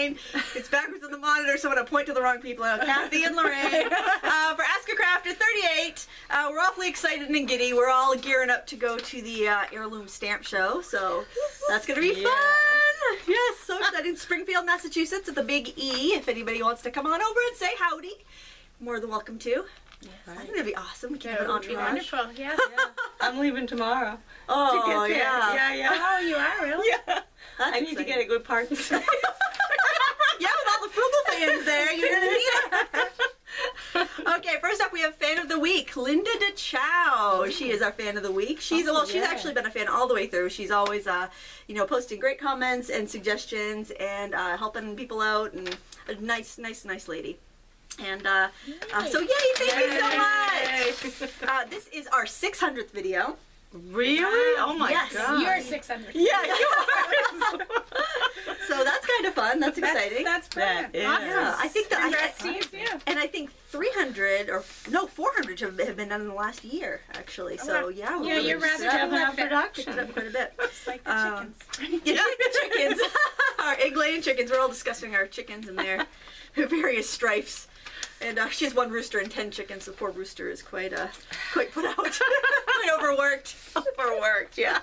Lorraine. It's backwards on the monitor, so I'm going to point to the wrong people. Kathy and Lorraine. For Ask a Crafter 38, we're awfully excited and giddy. We're all gearing up to go to the Heirloom Stamp Show, so that's going to be fun. Yes, so exciting. Springfield, Massachusetts at the Big E. If anybody wants to come on over and say howdy, more than welcome to. Yes. That's going to be awesome. We can have an That would be entourage. wonderful, yes. I'm leaving tomorrow. Oh, to get there. yeah. Yeah. Oh, you are, really? Yeah. That's I need to exciting. get a good parking space. Yeah, with all the frugal fans there, you're going to need it. Okay, first up we have Fan of the Week, Linda DeChow. She is our Fan of the Week. She's she's actually been a fan all the way through. She's always, posting great comments and suggestions and helping people out, and a nice lady. And so yay, thank you so much. This is our 600th video. Really? Oh my god. You're 600. Yeah, you are. So that's kind of fun. That's exciting. That's brilliant. That is. Awesome. Yeah, I think that Congrats to you, too. and I think 300 or no 400 have been done in the last year actually. So yeah, Yeah, you're rather Stepping prolific. up production. picked it up quite a bit. It's like the chickens. Yeah, the chickens, our egg-laying chickens. We're all discussing our chickens and their various stripes. And she has one rooster and 10 chickens. The poor rooster is quite put out, quite overworked. Overworked, yeah.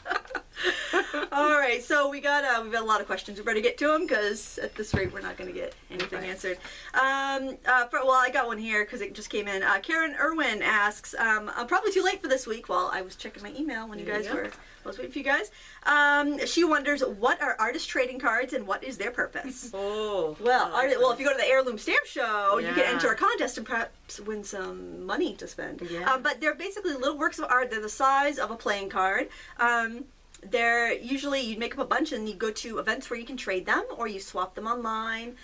All right, so we've got a lot of questions. We better get to them because at this rate we're not going to get anything answered. Well, I got one here because it just came in. Karen Irwin asks, I'm probably too late for this week. Well, I was checking my email when you guys were. I was waiting for you guys. She wonders, what are artist trading cards and what is their purpose? Oh. Well, if you go to the Heirloom Stamp Show, you can Yeah. enter a contest and perhaps win some money to spend. Yeah. But they're basically little works of art. They're the size of a playing card. They're usually, you make up a bunch and you go to events where you can trade them or you swap them online.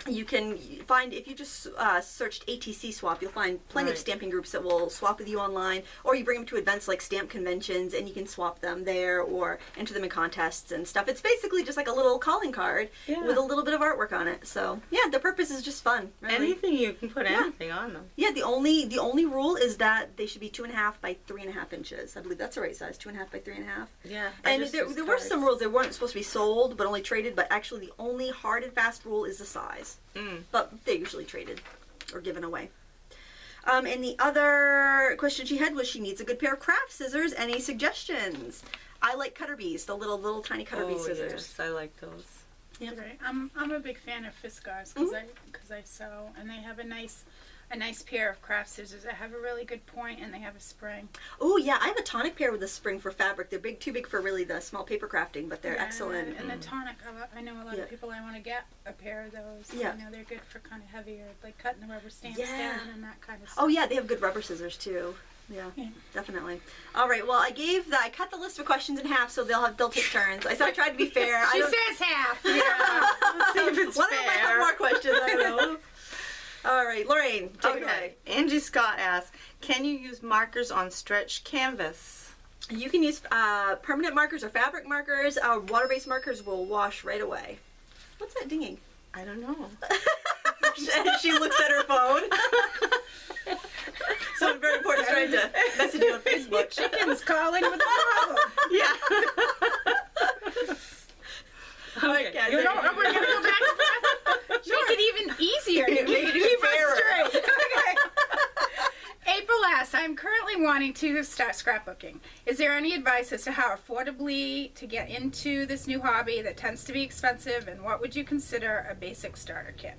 You can find, if you just searched ATC Swap, you'll find plenty of stamping groups that will swap with you online, or you bring them to events like stamp conventions and you can swap them there or enter them in contests and stuff. It's basically just like a little calling card with a little bit of artwork on it. So yeah, the purpose is just fun. Really. Anything, you can put anything on them. Yeah, the only rule is that they should be 2.5 by 3.5 inches. I believe that's the right size, 2.5 by 3.5. Yeah. And there were some rules. They weren't supposed to be sold, but only traded. But actually, the only hard and fast rule is the size. But they're usually traded or given away. And the other question she had was she needs a good pair of craft scissors. Any suggestions? I like cutter bees, the little tiny cutter bee scissors. Yes, I like those. Yep. Right. I'm a big fan of Fiskars because I sew, and they have a nice pair of craft scissors that have a really good point, and they have a spring. Oh yeah, I have a tonic pair with a spring for fabric. They're too big for really the small paper crafting, but they're excellent. And the tonic, I know a lot of people. I want to get a pair of those. Yeah. You know, they're good for kind of heavier, like cutting the rubber stamps Yeah. down and that kind of stuff. Oh yeah, they have good rubber scissors too. Yeah, definitely. All right, well, I cut the list of questions in half, so they'll take turns. I tried to be fair. She says half. Yeah. Let's see if it's One of them might have more questions. I don't know. All right, Lorraine, take it away. Angie Scott asks, can you use markers on stretched canvas? You can use permanent markers or fabric markers. Water-based markers will wash right away. What's that dinging? I don't know. She looks at her phone. Something very important trying to message you on Facebook. Chicken's calling with a problem. Yeah. Okay. You know, we're going to go back to that. Make it even easier. Make it even fairer. Okay. April asks, I'm currently wanting to start scrapbooking. Is there any advice as to how affordably to get into this new hobby that tends to be expensive, and what would you consider a basic starter kit?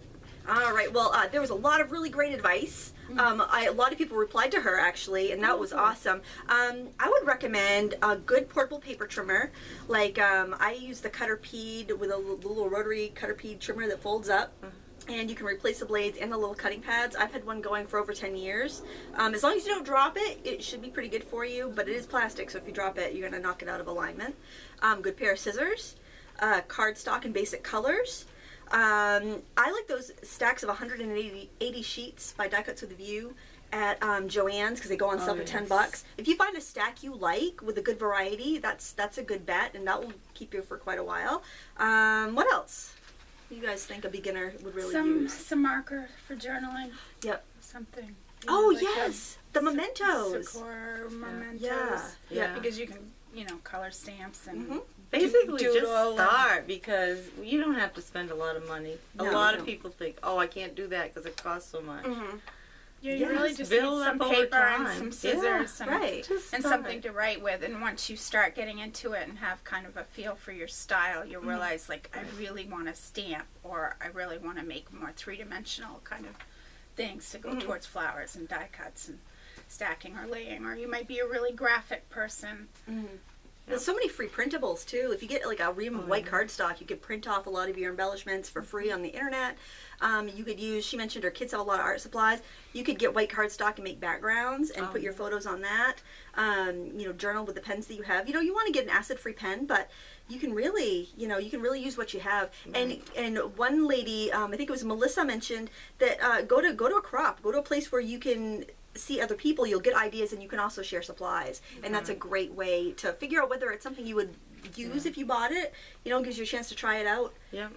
All right. Well, there was a lot of really great advice. A lot of people replied to her actually, and that was awesome. I would recommend a good portable paper trimmer. Like I use the Cutter Peed with a little rotary Cutter Peed trimmer that folds up. And you can replace the blades and the little cutting pads. I've had one going for over 10 years. As long as you don't drop it, it should be pretty good for you, but it is plastic, so if you drop it, you're gonna knock it out of alignment. Good pair of scissors, cardstock in basic colors. I like those stacks of 180 sheets by Die Cuts with a View at Joann's because they go on sale for $10. If you find a stack you like with a good variety, that's a good bet, and that will keep you for quite a while. What else? You guys think a beginner would really use? Some marker for journaling. Yep. Something. Oh like yes, the mementos. Sakura mementos. Yeah. Yeah. Because you can, color stamps and Basically, just doodle start because you don't have to spend a lot of money. No, a lot no. of people think, oh, I can't do that because it costs so much. Mm-hmm. You Yes, really just need build some up over paper and time. some scissors and, Right. Just and start. something to write with. And once you start getting into it and have kind of a feel for your style, you'll realize, like, I really want to stamp, or I really want to make more three-dimensional kind of things to go towards flowers and die cuts and stacking or laying. Or you might be a really graphic person. There's so many free printables too. If you get like a ream of white cardstock, you could print off a lot of your embellishments for free on the internet. You could use, she mentioned her kids have a lot of art supplies. You could get white cardstock and make backgrounds and put your photos on that. You know, journal with the pens that you have. You know, you want to get an acid-free pen, but you can really, you know, you can really use what you have. And one lady, I think it was Melissa, mentioned that go to a crop, go to a place where you can see other people, you'll get ideas, and you can also share supplies. And that's a great way to figure out whether it's something you would use if you bought it. You know, it gives you a chance to try it out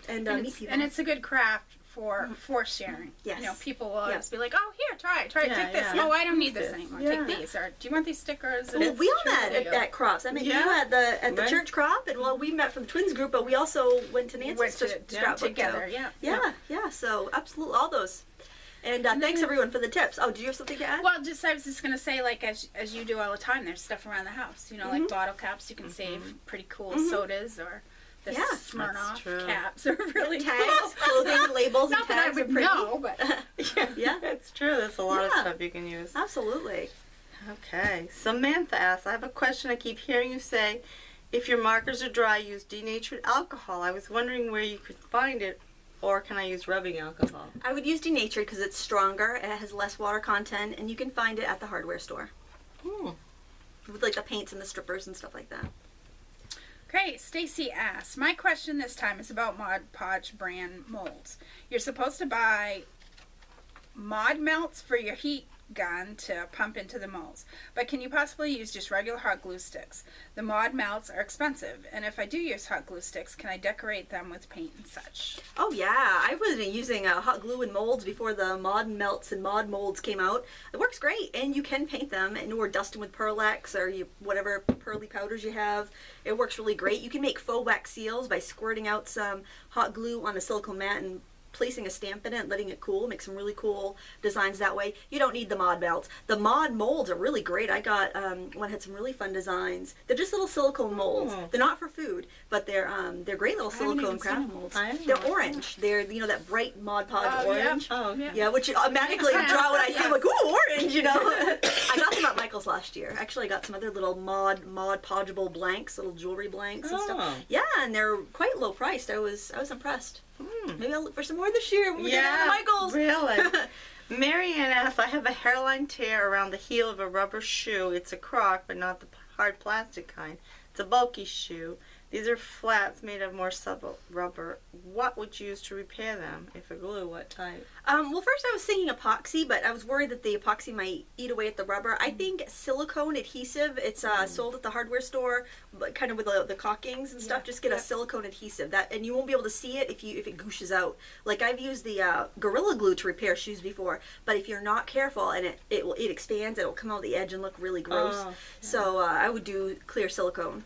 and meet people. And it's a good craft for sharing. Yes. You know, people will always be like, oh, here, try it, take this. yeah. Oh, I don't need this anymore. Yeah. Take these. Or do you want these stickers? Well, we all met at crops. I met you at the Right. church crop, and well, we met from the twins group, but we also went to Nancy's Went to to scrapbook together. too. Yeah. Yeah. So absolutely, all those. And thanks everyone for the tips. Oh, do you have something to add? Well, I was just gonna say, like, as you do all the time, there's stuff around the house. You know, like bottle caps. You can save pretty cool sodas, or the Yeah. Smirnoff That's true. caps are really Tags, cool. clothing labels, and Not that I tags are would pretty. know, but Yeah, It's true. There's a lot of Yeah. stuff you can use. absolutely. Okay. Samantha asks, I have a question. I keep hearing you say, if your markers are dry, use denatured alcohol. I was wondering where you could find it, or can I use rubbing alcohol? I would use denatured because it's stronger, it has less water content, and you can find it at the hardware store with like the paints and the strippers and stuff like that. Great. Stacy asks, my question this time is about Mod Podge brand molds. You're supposed to buy mod melts for your heat gun to pump into the molds, but can you possibly use just regular hot glue sticks? The mod melts are expensive, and if I do use hot glue sticks, can I decorate them with paint and such? Oh yeah, I was using hot glue and molds before the mod melts and mod molds came out. It works great, and you can paint them or dust them with Pearl-Ex or whatever pearly powders you have. It works really great. You can make faux wax seals by squirting out some hot glue on a silicone mat and placing a stamp in it and letting it cool. Make some really cool designs that way. You don't need the mod melts. The mod molds are really great. I got one had some really fun designs. They're just little silicone molds. They're not for food, but they're great little silicone craft molds. They're orange. They're that bright Mod Podge orange. Oh, Yeah, which you automatically draw when I see them, like, ooh, orange, you know. I got them at Michael's last year. Actually, I got some other little Mod Podgeable blanks, little jewelry blanks and stuff. Yeah, and they're quite low priced. I was impressed. Maybe I'll look for some more this year when we get out of Michael's. Really? Marianne asks, I have a hairline tear around the heel of a rubber shoe. It's a croc, but not the hard plastic kind. It's a bulky shoe. These are flats made of more supple rubber. What would you use to repair them? If a glue, what type? Well, first I was thinking epoxy, but I was worried that the epoxy might eat away at the rubber. I think silicone adhesive. It's sold at the hardware store, but kind of with the caulkings and stuff. Just get a silicone adhesive, and you won't be able to see it if it gooshes out. Like I've used the Gorilla Glue to repair shoes before, but if you're not careful and it expands, it'll come out the edge and look really gross. Oh, yeah. So I would do clear silicone.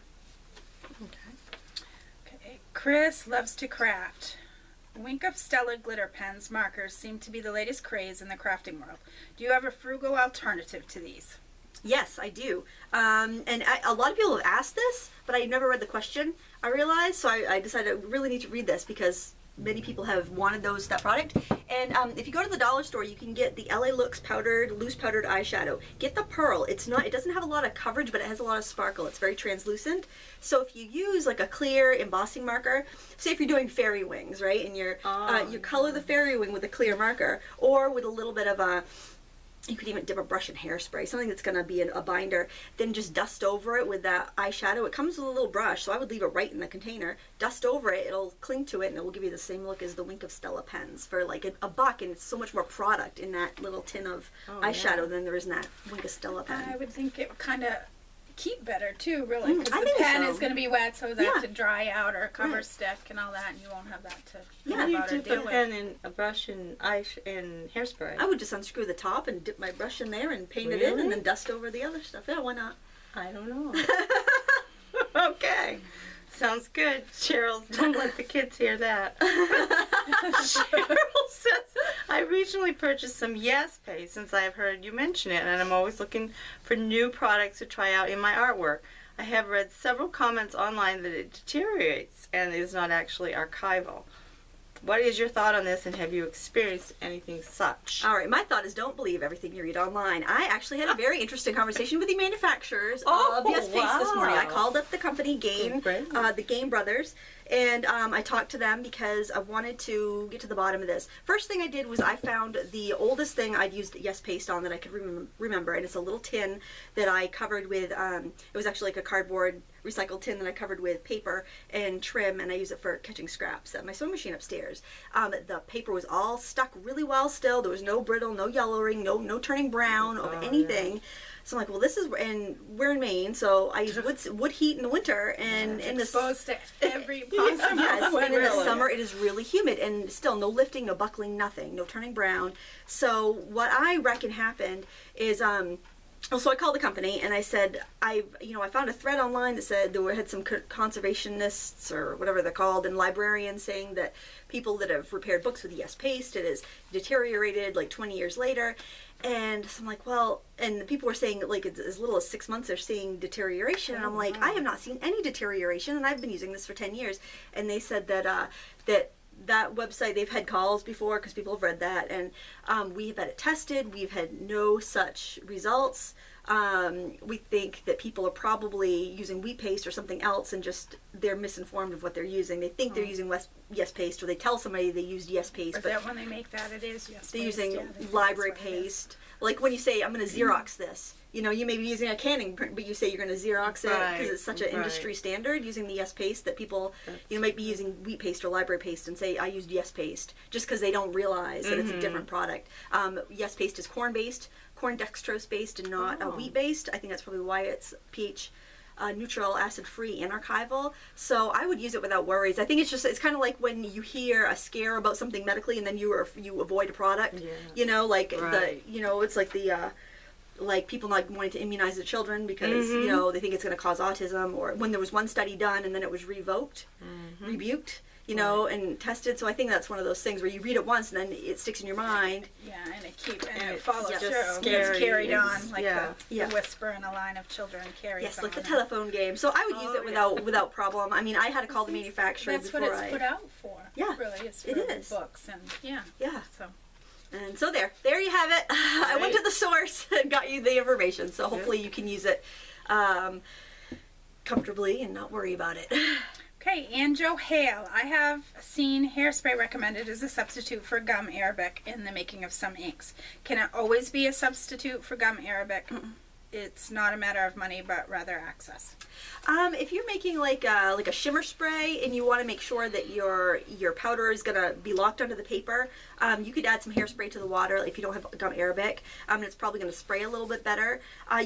Chris loves to craft. Wink of Stella glitter pens markers seem to be the latest craze in the crafting world. Do you have a frugal alternative to these? Yes, I do. And a lot of people have asked this, but I never read the question, I realized. So I decided I really need to read this because many people have wanted that product. And if you go to the dollar store, you can get the LA Looks loose powdered eyeshadow. Get the pearl. It doesn't have a lot of coverage, but it has a lot of sparkle. It's very translucent. So if you use like a clear embossing marker, say if you're doing fairy wings, right, and you color the fairy wing with a clear marker, or with a little bit of you could even dip a brush in hairspray, something that's going to be a binder, then just dust over it with that eyeshadow. It comes with a little brush, so I would leave it right in the container. Dust over it, it'll cling to it, and it will give you the same look as the Wink of Stella pens for like $1, and it's so much more product in that little tin of eyeshadow than there is in that Wink of Stella pen. I would think it would kind of keep better too, really, because I the think pen so. is going to be wet, so that to dry out or cover stick and all that, and you won't have that to How do you about or dip deal a with. pen in a brush in hairspray? I would just unscrew the top and dip my brush in there and paint it in, and then dust over the other stuff. Yeah, why not? I don't know. Okay. Sounds good. Cheryl, don't let the kids hear that. Cheryl says, I recently purchased some Yes Pay since I have heard you mention it, and I'm always looking for new products to try out in my artwork. I have read several comments online that it deteriorates and is not actually archival. What is your thought on this, and have you experienced anything such? All right, my thought is don't believe everything you read online. I actually had a very interesting conversation with the manufacturers of Yes Paste this morning. I called up the company the Game Brothers, and I talked to them because I wanted to get to the bottom of this. First thing I did was I found the oldest thing I'd used Yes Paste on that I could remember, and it's a little tin that I covered with, it was actually like a cardboard recycled tin that I covered with paper and trim, and I use it for catching scraps at my sewing machine upstairs. The paper was all stuck really well still. There was no brittle, no yellowing, no turning brown of anything. Yeah. So I'm like, well, this is, and we're in Maine, so I use wood heat in the winter, and in the exposed to every possible and in the summer it is really humid, and still no lifting, no buckling, nothing, no turning brown. So what I reckon happened is, so I called the company and I said, I found a thread online that said there had some conservationists or whatever they're called and librarians saying that people that have repaired books with Yes Paste, it has deteriorated like 20 years later. And so I'm like, well, and people were saying like as little as 6 months they're seeing deterioration. And I'm like, I have not seen any deterioration, and I've been using this for 10 years. And they said that that website, they've had calls before because people have read that, and we have had it tested. We've had no such results. We think that people are probably using wheat paste or something else, and just they're misinformed of what they're using. They think they're using Yes Paste, or they tell somebody they used Yes Paste. But that when they make that, it is Yes Paste. They're using library paste. Like when you say, I'm going to Xerox this, you may be using a canning print, but you say you're going to Xerox it because it's such an industry standard using the Yes Paste that people, might be using wheat paste or library paste and say, I used Yes Paste, just because they don't realize that it's a different product. Yes Paste is corn-based, corn dextrose based, and not wheat based. I think that's probably why it's pH neutral, acid free, and archival. So I would use it without worries. I think it's kind of like when you hear a scare about something medically and then you avoid a product. It's like the like people not wanting to immunize the children because they think it's going to cause autism, or when there was one study done and then it was rebuked, and tested. So I think that's one of those things where you read it once and then it sticks in your mind. Yeah, and it follows through. Scary. It's carried on like the whisper in a line of children carries on. Yes, like the telephone game. So I would use it without problem. I mean, I had to call the manufacturer before That's what it's put out for. Yeah, really, it's for books and So. And so there you have it. Right. I went to the source and got you the information. So hopefully you can use it comfortably and not worry about it. Okay, Anjo Hale. I have seen Hairspray recommended as a substitute for gum arabic in the making of some inks. Can it always be a substitute for gum arabic? It's not a matter of money, but rather access. If you're making like a shimmer spray and you want to make sure that your powder is going to be locked onto the paper, you could add some hairspray to the water if you don't have gum arabic, and it's probably going to spray a little bit better.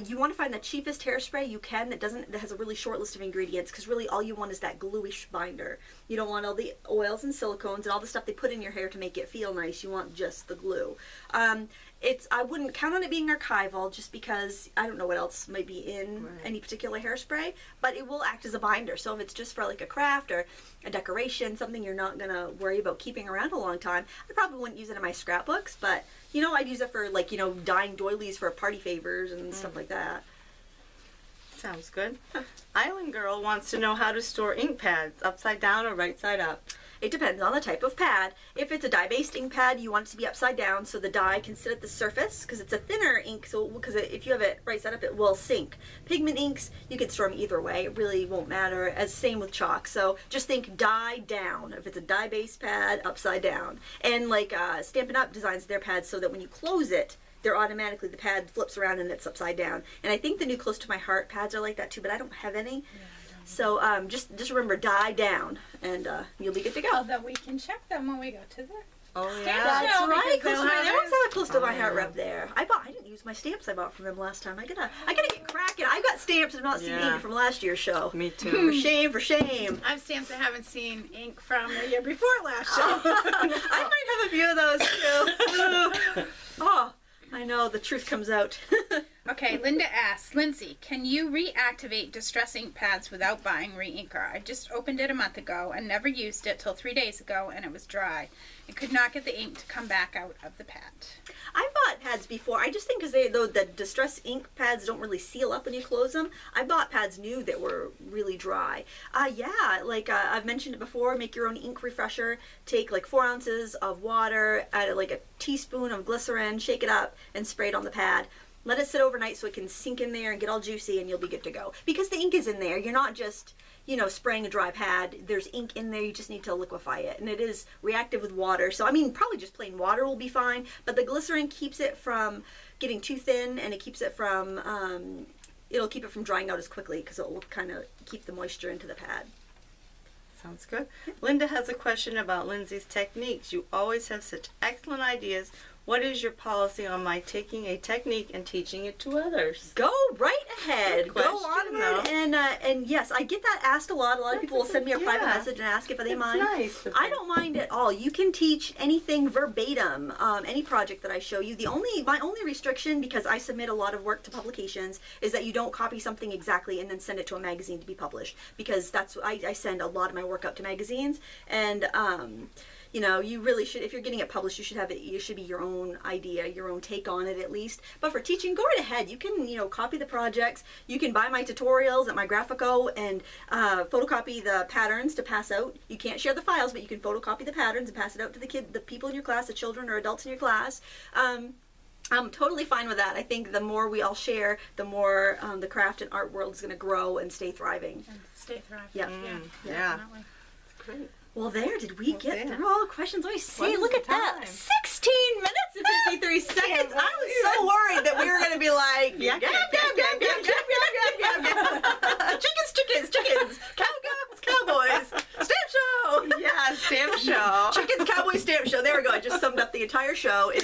You want to find the cheapest hairspray you can that has a really short list of ingredients, because really all you want is that gluish binder. You don't want all the oils and silicones and all the stuff they put in your hair to make it feel nice. You want just the glue. I wouldn't count on it being archival just because I don't know what else might be in any particular hairspray, but it will act as a binder. So if it's just for like a craft or a decoration, something you're not going to worry about keeping around a long time, I probably wouldn't use it in my scrapbooks, but I'd use it for like, dyeing doilies for party favors and stuff like that. Sounds good. Island Girl wants to know how to store ink pads, upside down or right side up. It depends on the type of pad. If it's a dye-based ink pad, you want it to be upside down so the dye can sit at the surface, because it's a thinner ink, so because if you have it right side up, it will sink. Pigment inks, you can store them either way. It really won't matter, as same with chalk. So just think dye down. If it's a dye-based pad, upside down. And like Stampin' Up! Designs their pads so that when you close it, they're automatically, the pad flips around and it's upside down. And I think the new Close to My Heart pads are like that too, but I don't have any. So just remember, dye down, and you'll be good to go. Although we can check them when we go to the stamp that's show. right. They always have a Close to My Heart rep there. I didn't use my stamps I bought from them last time. I gotta get cracking. I got stamps and not seen ink from last year's show. Me too. For shame. I have stamps I haven't seen ink from the year before last show. I might have a few of those too. Oh, I know, the truth comes out. Okay, Linda asks, Lindsay, can you reactivate distress ink pads without buying re-inker? I just opened it a month ago and never used it till 3 days ago, and it was dry. I could not get the ink to come back out of the pad. I've bought pads before. I just think because the distress ink pads don't really seal up when you close them. I bought pads new that were really dry. Yeah, like I've mentioned it before, make your own ink refresher. Take like 4 ounces of water, add like a teaspoon of glycerin, shake it up, and spray it on the pad. Let it sit overnight so it can sink in there and get all juicy, and you'll be good to go. Because the ink is in there. You're not just, spraying a dry pad. There's ink in there. You just need to liquefy it. And it is reactive with water. So, I mean, probably just plain water will be fine. But the glycerin keeps it from getting too thin, and it keeps it from, it'll keep it from drying out as quickly because it will kind of keep the moisture into the pad. Sounds good. Linda has a question about Lindsay's techniques. You always have such excellent ideas. What is your policy on my taking a technique and teaching it to others? Go right ahead. Good Go question, on ahead. And yes, I get that asked a lot. A lot of people will send me a private yeah. message and ask if they It's mind. nice of I them. don't mind at all. You can teach anything verbatim, any project that I show you. My only restriction, because I submit a lot of work to publications, is that you don't copy something exactly and then send it to a magazine to be published. Because I send a lot of my work out to magazines, and you really should, if you're getting it published, you should be your own idea, your own take on it at least. But for teaching, go right ahead. You can, copy the projects. You can buy my tutorials at my Graphico and photocopy the patterns to pass out. You can't share the files, but you can photocopy the patterns and pass it out to the people in your class, the children or adults in your class. I'm totally fine with that. I think the more we all share, the more the craft and art world is going to grow and stay thriving. And stay thriving. Yep. Yeah. Definitely. Great. Well, did we get there. through all the questions? Let me see. What Look is at the that. time? 16 minutes and 53 seconds. I was so worried that we were going to be like, Yeah. chickens, cowboys, stamp show. Yeah, stamp show. Chickens, cowboys, stamp show. There we go. I just summed up the entire show in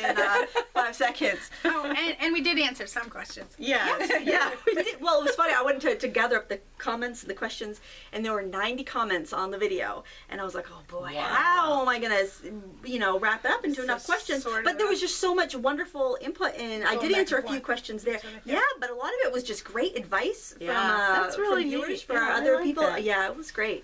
5 seconds. Oh, and we did answer some questions. Yes. Yeah, we did. Well, it was funny. I went to gather up the comments, the questions, and there were 90 comments on the video, and I was like, oh boy, Wow. how am I gonna, wrap it up into enough questions? sort But it there out. was just so much wonderful input, and I Going did back answer a and few forth. questions there. That's really Yeah, but a lot of it was just great advice Yeah, that's from really viewers, neat. for Yeah, I other like people. that. Yeah, it was great.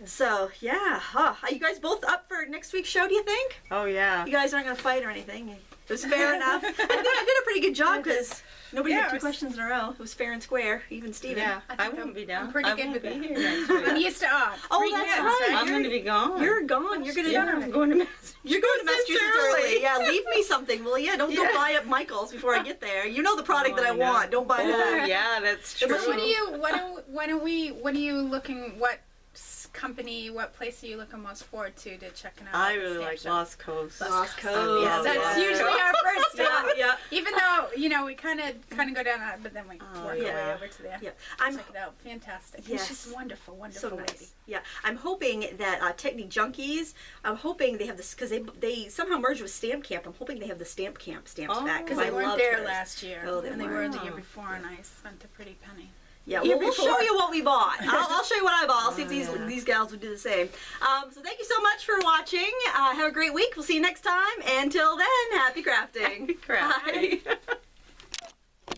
So yeah, are you guys both up for next week's show? Do you think? Oh, yeah. You guys aren't gonna fight or anything? It was fair enough. I think I did a pretty good job because nobody Yeah, had it 2 was- questions in a row. It was fair and square, even Steven. Yeah, I I think won't be down. I'm pretty I good won't with be it. here next I'm week. used to Oh, 3 that's kids, right. I'm going to be gone. You're gone. You're gonna. Yeah, I'm going to Massachusetts. You're going to Massachusetts early. early. Yeah, leave me something, will you? Don't Yeah. buy up Michael's before I get there. You know the product Oh, that I I know. want. Don't buy Oh, that. yeah, that's true. So what are you looking, what place are you looking most forward to checking out? I at the really stamp like shop? Lost Coast. Lost Coast. Yeah, that's Lost usually Coast. our first stop. Yeah. Even though, we kind of go down that, but then we work our way yeah. over to there. Yeah. I'm Check it out. Fantastic. Yes. It's just wonderful, so wonderful nice. lady. Yeah, I'm hoping that Technique Junkies. I'm hoping they have this because they somehow merged with Stamp Camp. I'm hoping they have the Stamp Camp stamps Oh. back Because I they weren't loved there hers. last year, Oh, they and they were the year weren't. before, and I spent a pretty penny. Yeah, Year we'll show before. you what we bought. I'll show you what I bought. I'll see if yeah. these gals would do the same. So thank you so much for watching. Have a great week. We'll see you next time. Until then, happy crafting. Happy crafting. Bye.